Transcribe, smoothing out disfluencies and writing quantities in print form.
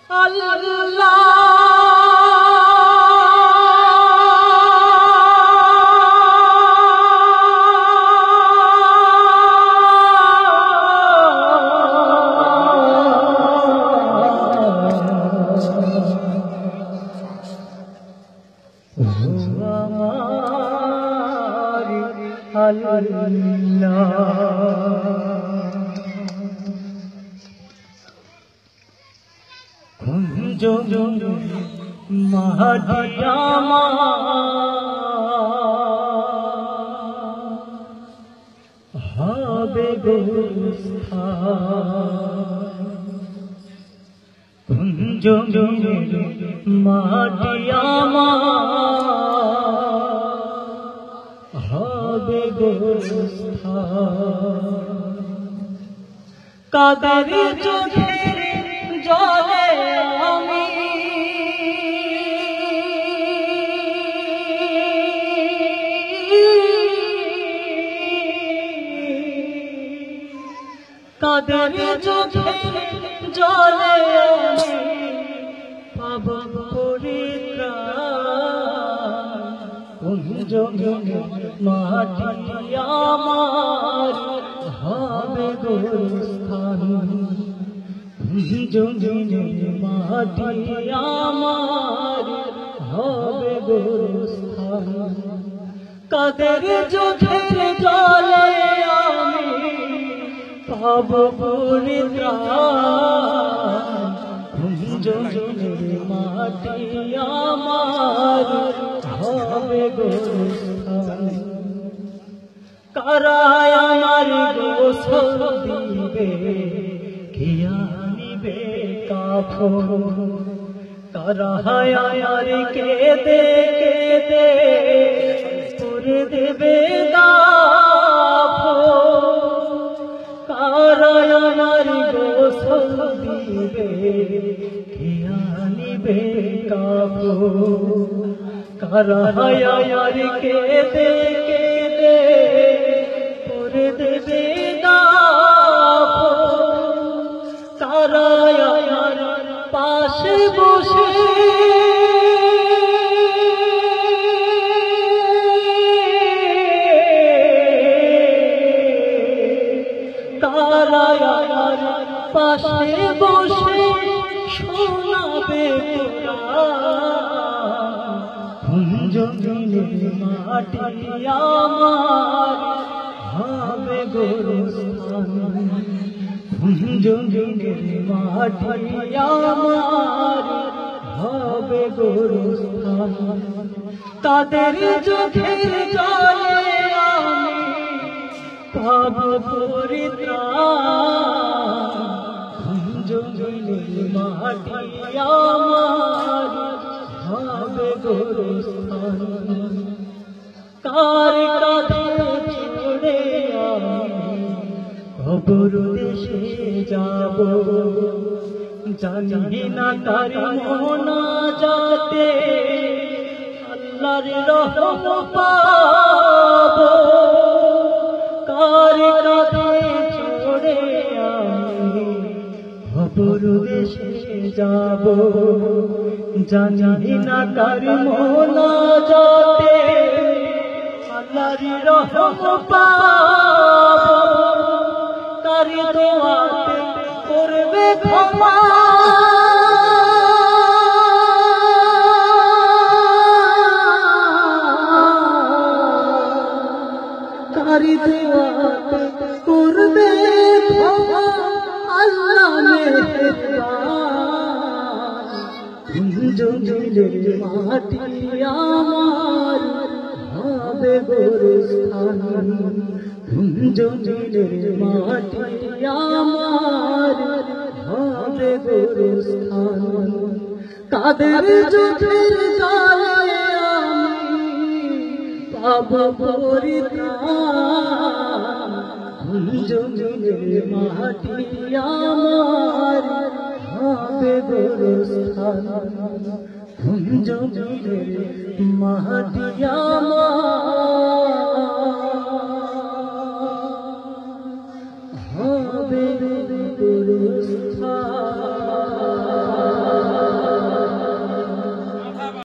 আল্লাহ মাহাদিয়ামা হবে কুঞ্জ মাহাদিয়ামা হবে কাদের চোখের জলে আমি কাদের চোখের জলে পাব পরিত্রাণ কুঞ্জ মাটি আমার হবে গোস্থান কুঞ্জ মাটি আমার হবে গোস্থান কাদের চোখের জলে আমি পাব পরিত্রাণ কুঞ্জ মাটি আমার হবে গোস্থান কারায় আমার গোসল দিবে কে আনিবে কাফন কারায় আমার কেঁদে কেঁদে করে দেবে কারায় আমার গোসল দিবে কে আনিবে কাফন কারায় আমার কেঁদে কেঁদে করে দেবে কারায় আমার পাশে বসে কারায় আমার পাশে বসে শোনাবে কুঞ্জ মাটি আমার হবে গোস্থান কুঞ্জ মাটি আমার হবে গোস্থান তাদের চোখের জলে আমি পাব পরিত্রাণ কুঞ্জ মাটি আমার হবে গোস্থান কার কাঁধে চড়ে আমি কবর দেশে যাব জানি না কার মোনাজাতে আল্লাহর রহম পাব কার কাঁধে চড়ে আমি কবর দেশে যাব জানি না কার মোনাজাতে আল্লাহর রহম পাব কার দোয়াতে করবে ক্ষমা কার দোয়াতে করবে ক্ষমা আল্লাহ মেহেরবান কুঞ্জ মাটি আমার হবে গোস্থান কুঞ্জ মাটি আমার হবে গোস্থান কাদের চোখের জলে আমি পাব পরিত্রাণ কুঞ্জ মাটি আমার হবে গোস্থান কুঞ্জ মাটি আমার